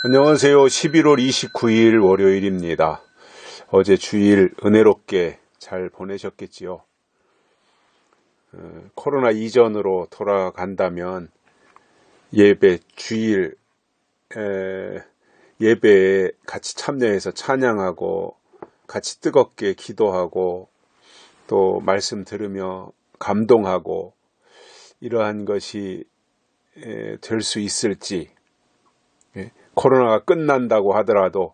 안녕하세요. 11월 29일 월요일입니다. 어제 주일 은혜롭게 잘 보내셨겠지요. 코로나 이전으로 돌아간다면 예배, 주일 예배에 같이 참여해서 찬양하고 같이 뜨겁게 기도하고 또 말씀 들으며 감동하고 이러한 것이 될 수 있을지, 코로나가 끝난다고 하더라도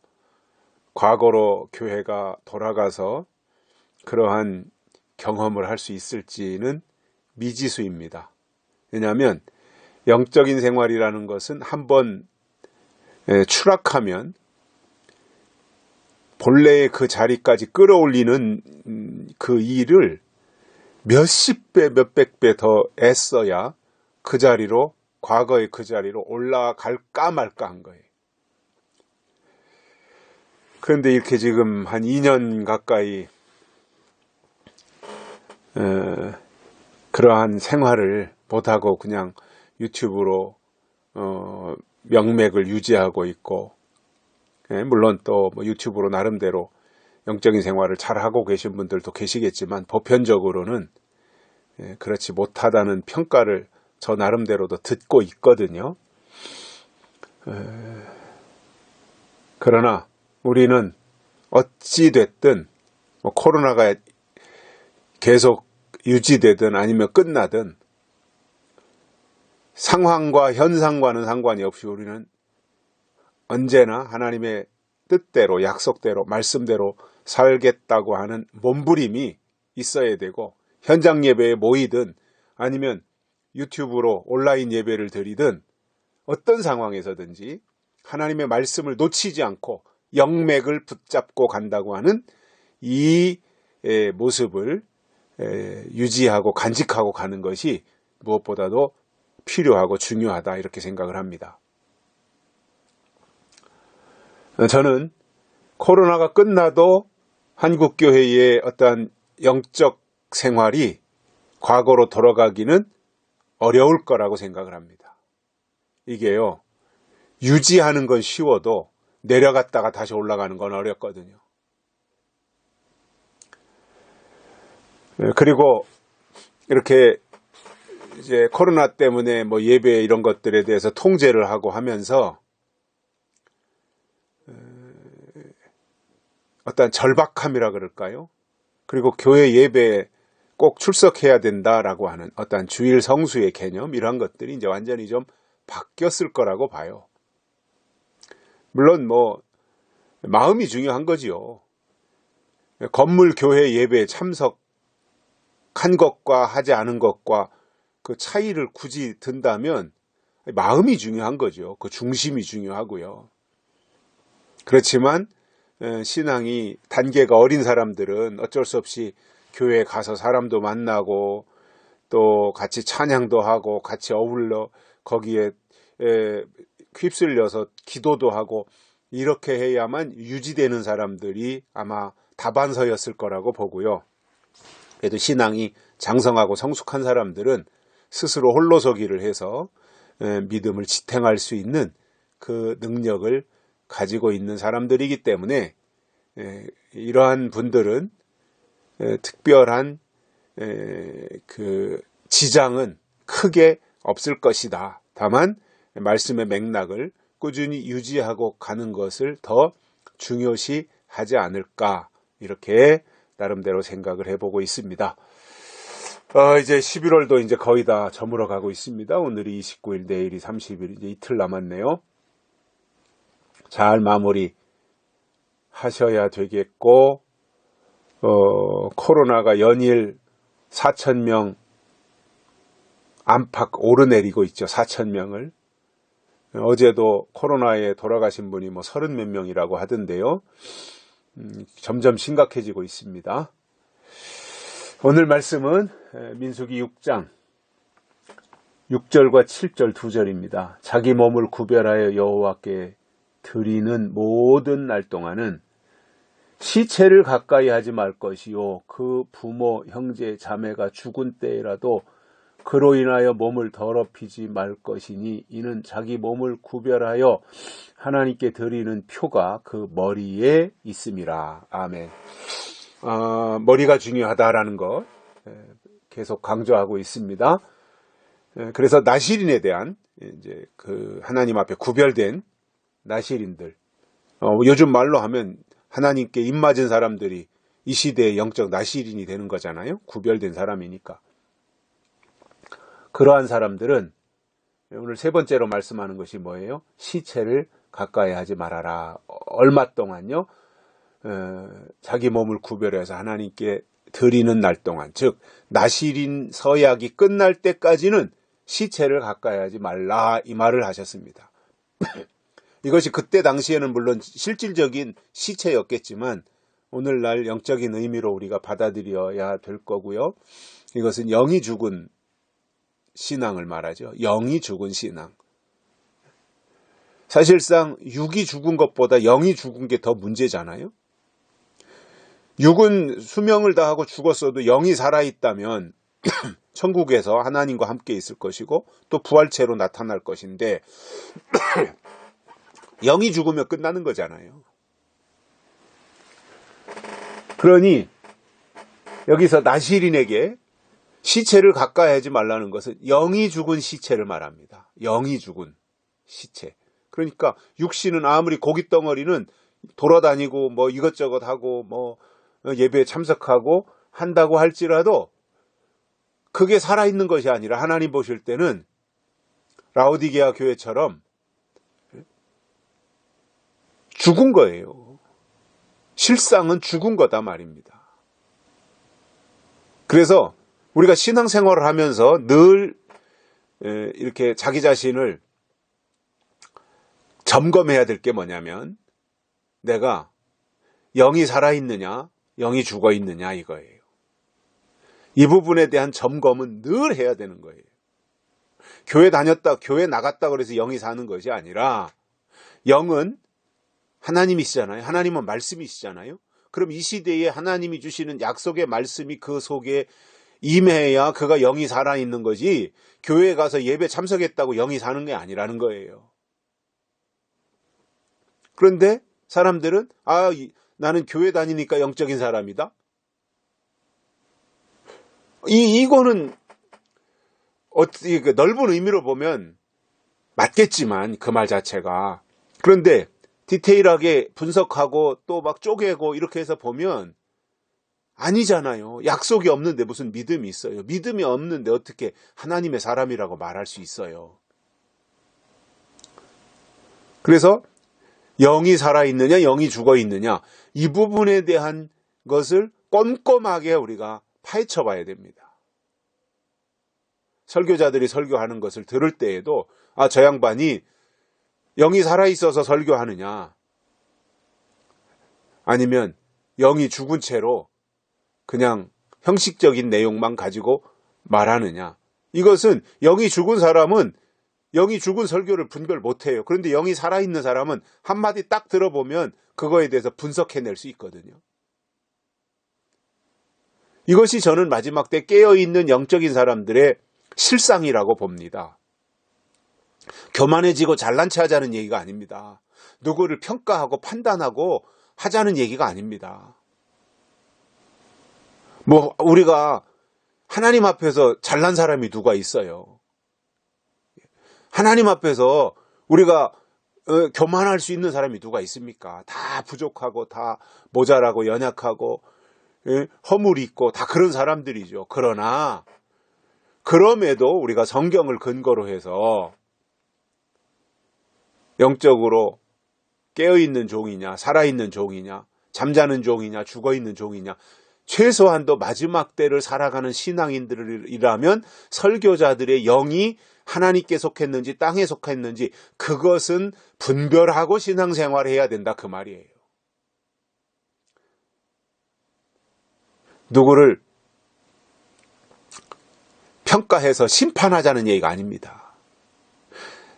과거로 교회가 돌아가서 그러한 경험을 할 수 있을지는 미지수입니다. 왜냐하면 영적인 생활이라는 것은 한번 추락하면 본래의 그 자리까지 끌어올리는 그 일을 몇십 배, 몇백 배 더 애써야 그 자리로, 과거의 그 자리로 올라갈까 말까 한 거예요. 그런데 이렇게 지금 한 2년 가까이 그러한 생활을 못하고 그냥 유튜브로 명맥을 유지하고 있고, 물론 또 뭐 유튜브로 나름대로 영적인 생활을 잘하고 계신 분들도 계시겠지만 보편적으로는 그렇지 못하다는 평가를 저 나름대로도 듣고 있거든요. 그러나 우리는 어찌됐든 뭐 코로나가 계속 유지되든 아니면 끝나든 상황과 현상과는 상관이 없이 우리는 언제나 하나님의 뜻대로, 약속대로, 말씀대로 살겠다고 하는 몸부림이 있어야 되고, 현장 예배에 모이든 아니면 유튜브로 온라인 예배를 드리든 어떤 상황에서든지 하나님의 말씀을 놓치지 않고 영맥을 붙잡고 간다고 하는 이 모습을 유지하고 간직하고 가는 것이 무엇보다도 필요하고 중요하다, 이렇게 생각을 합니다. 저는 코로나가 끝나도 한국교회의 어떠한 영적 생활이 과거로 돌아가기는 어려울 거라고 생각을 합니다. 이게요, 유지하는 건 쉬워도 내려갔다가 다시 올라가는 건 어렵거든요. 그리고 이렇게 이제 코로나 때문에 뭐 예배 이런 것들에 대해서 통제를 하고 하면서 어떤 절박함이라 그럴까요? 그리고 교회 예배에 꼭 출석해야 된다라고 하는 어떤 주일 성수의 개념, 이런 것들이 이제 완전히 좀 바뀌었을 거라고 봐요. 물론 뭐 마음이 중요한 거지요. 건물 교회 예배에 참석한 것과 하지 않은 것과 그 차이를 굳이 든다면 마음이 중요한 거죠. 그 중심이 중요하고요. 그렇지만 신앙이 단계가 어린 사람들은 어쩔 수 없이 교회에 가서 사람도 만나고 또 같이 찬양도 하고 같이 어울러 거기에 휩쓸려서 기도도 하고 이렇게 해야만 유지되는 사람들이 아마 다반서였을 거라고 보고요. 그래도 신앙이 장성하고 성숙한 사람들은 스스로 홀로서기를 해서 믿음을 지탱할 수 있는 그 능력을 가지고 있는 사람들이기 때문에 이러한 분들은 특별한 그 지장은 크게 없을 것이다. 다만 말씀의 맥락을 꾸준히 유지하고 가는 것을 더 중요시 하지 않을까, 이렇게 나름대로 생각을 해보고 있습니다. 이제 11월도 이제 거의 다 저물어 가고 있습니다. 오늘이 29일, 내일이 30일, 이제 이틀 남았네요. 잘 마무리 하셔야 되겠고, 코로나가 연일 4,000명 안팎 오르내리고 있죠. 4,000명을. 어제도 코로나에 돌아가신 분이 뭐 30 몇 명이라고 하던데요. 점점 심각해지고 있습니다. 오늘 말씀은 민수기 6장 6절과 7절 2절입니다. 자기 몸을 구별하여 여호와께 드리는 모든 날 동안은 시체를 가까이 하지 말 것이요, 그 부모 형제 자매가 죽은 때라도 그로 인하여 몸을 더럽히지 말 것이니 이는 자기 몸을 구별하여 하나님께 드리는 표가 그 머리에 있음이라. 아멘. 머리가 중요하다라는 것 계속 강조하고 있습니다. 그래서 나실인에 대한 이제 그 하나님 앞에 구별된 나실인들, 요즘 말로 하면 하나님께 입맞은 사람들이 이 시대의 영적 나실인이 되는 거잖아요. 구별된 사람이니까. 그러한 사람들은 오늘 세 번째로 말씀하는 것이 뭐예요? 시체를 가까이 하지 말아라. 얼마 동안요? 자기 몸을 구별해서 하나님께 드리는 날 동안, 즉 나실인 서약이 끝날 때까지는 시체를 가까이 하지 말라, 이 말을 하셨습니다. 이것이 그때 당시에는 물론 실질적인 시체였겠지만 오늘날 영적인 의미로 우리가 받아들여야 될 거고요. 이것은 영이 죽은 신앙을 말하죠. 영이 죽은 신앙. 사실상 육이 죽은 것보다 영이 죽은 게 더 문제잖아요. 육은 수명을 다하고 죽었어도 영이 살아있다면 천국에서 하나님과 함께 있을 것이고 또 부활체로 나타날 것인데 영이 죽으면 끝나는 거잖아요. 그러니 여기서 나실인에게 시체를 가까이 하지 말라는 것은 영이 죽은 시체를 말합니다. 영이 죽은 시체. 그러니까 육신은 아무리 고깃덩어리는 돌아다니고 뭐 이것저것 하고 뭐 예배에 참석하고 한다고 할지라도 그게 살아있는 것이 아니라 하나님 보실 때는 라오디게아 교회처럼 죽은 거예요. 실상은 죽은 거다 말입니다. 그래서 우리가 신앙생활을 하면서 늘 이렇게 자기 자신을 점검해야 될 게 뭐냐면 내가 영이 살아있느냐 영이 죽어있느냐 이거예요. 이 부분에 대한 점검은 늘 해야 되는 거예요. 교회 다녔다 교회 나갔다 그래서 영이 사는 것이 아니라 영은 하나님이시잖아요. 하나님은 말씀이시잖아요. 그럼 이 시대에 하나님이 주시는 약속의 말씀이 그 속에 임해야 그가 영이 살아있는 거지 교회에 가서 예배 참석했다고 영이 사는 게 아니라는 거예요. 그런데 사람들은 나는 교회 다니니까 영적인 사람이다. 이거는 어떻게 넓은 의미로 보면 맞겠지만 그 말 자체가 그런데 디테일하게 분석하고 또 막 쪼개고 이렇게 해서 보면 아니잖아요. 약속이 없는데 무슨 믿음이 있어요. 믿음이 없는데 어떻게 하나님의 사람이라고 말할 수 있어요. 그래서 영이 살아있느냐 영이 죽어있느냐 이 부분에 대한 것을 꼼꼼하게 우리가 파헤쳐 봐야 됩니다. 설교자들이 설교하는 것을 들을 때에도 저 양반이 영이 살아있어서 설교하느냐 아니면 영이 죽은 채로 그냥 형식적인 내용만 가지고 말하느냐. 이것은 영이 죽은 사람은 영이 죽은 설교를 분별 못해요. 그런데 영이 살아있는 사람은 한마디 딱 들어보면 그거에 대해서 분석해낼 수 있거든요. 이것이 저는 마지막 때 깨어있는 영적인 사람들의 실상이라고 봅니다. 교만해지고 잘난 체 하자는 얘기가 아닙니다. 누구를 평가하고 판단하고 하자는 얘기가 아닙니다. 우리가 하나님 앞에서 잘난 사람이 누가 있어요? 하나님 앞에서 우리가 교만할 수 있는 사람이 누가 있습니까? 다 부족하고 다 모자라고 연약하고 허물이 있고 다 그런 사람들이죠. 그러나 그럼에도 우리가 성경을 근거로 해서 영적으로 깨어있는 종이냐 살아있는 종이냐 잠자는 종이냐 죽어있는 종이냐 최소한도 마지막 때를 살아가는 신앙인들이라면 설교자들의 영이 하나님께 속했는지 땅에 속했는지 그것은 분별하고 신앙생활을 해야 된다 그 말이에요. 누구를 평가해서 심판하자는 얘기가 아닙니다.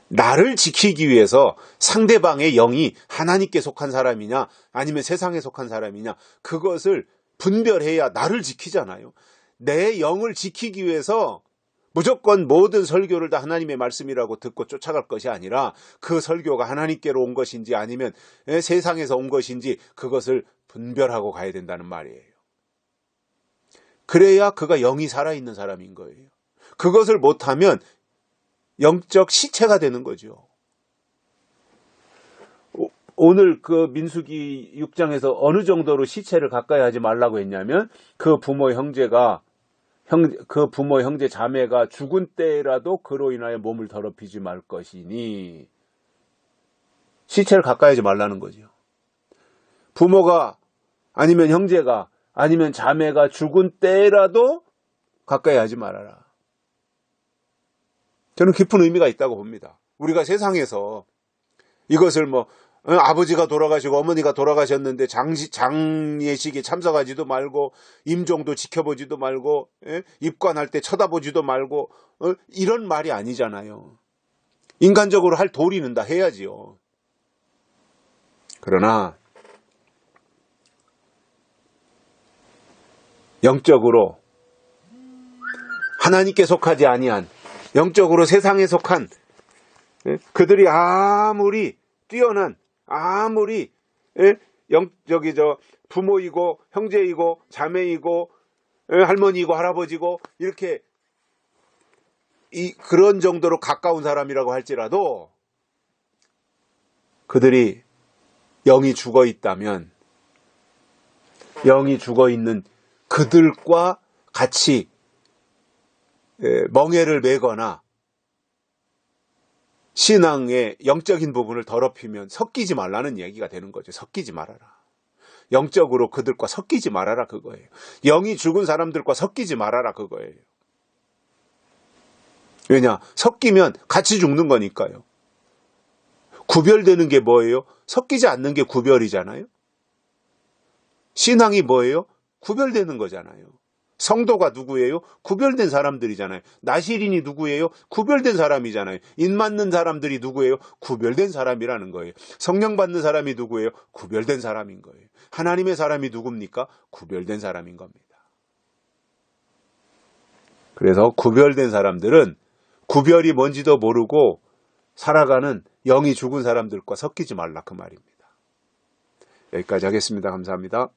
나를 지키기 위해서 상대방의 영이 하나님께 속한 사람이냐 아니면 세상에 속한 사람이냐 그것을 분별해야 나를 지키잖아요. 내 영을 지키기 위해서 무조건 모든 설교를 다 하나님의 말씀이라고 듣고 쫓아갈 것이 아니라 그 설교가 하나님께로 온 것인지 아니면 세상에서 온 것인지 그것을 분별하고 가야 된다는 말이에요. 그래야 그가 영이 살아있는 사람인 거예요. 그것을 못하면 영적 시체가 되는 거죠. 오늘 그 민수기 6장에서 어느 정도로 시체를 가까이 하지 말라고 했냐면 그 부모 형제 자매가 죽은 때라도 그로 인하여 몸을 더럽히지 말 것이니, 시체를 가까이 하지 말라는 거죠. 부모가 아니면 형제가 아니면 자매가 죽은 때라도 가까이 하지 말아라. 저는 깊은 의미가 있다고 봅니다. 우리가 세상에서 이것을 아버지가 돌아가시고 어머니가 돌아가셨는데 장례식에 참석하지도 말고 임종도 지켜보지도 말고 입관할 때 쳐다보지도 말고 이런 말이 아니잖아요. 인간적으로 할 도리는 다 해야지요. 그러나 영적으로 하나님께 속하지 아니한, 영적으로 세상에 속한 그들이 아무리 뛰어난, 아무리 부모이고 형제이고 자매이고 할머니이고 할아버지고 이렇게 그런 정도로 가까운 사람이라고 할지라도 그들이 영이 죽어 있다면, 영이 죽어 있는 그들과 같이 멍에를 매거나 신앙의 영적인 부분을 더럽히면 섞이지 말라는 얘기가 되는 거죠. 섞이지 말아라. 영적으로 그들과 섞이지 말아라, 그거예요. 영이 죽은 사람들과 섞이지 말아라, 그거예요. 왜냐? 섞이면 같이 죽는 거니까요. 구별되는 게 뭐예요? 섞이지 않는 게 구별이잖아요. 신앙이 뭐예요? 구별되는 거잖아요. 성도가 누구예요? 구별된 사람들이잖아요. 나시린이 누구예요? 구별된 사람이잖아요. 인 맞는 사람들이 누구예요? 구별된 사람이라는 거예요. 성령 받는 사람이 누구예요? 구별된 사람인 거예요. 하나님의 사람이 누굽니까? 구별된 사람인 겁니다. 그래서 구별된 사람들은 구별이 뭔지도 모르고 살아가는 영이 죽은 사람들과 섞이지 말라, 그 말입니다. 여기까지 하겠습니다. 감사합니다.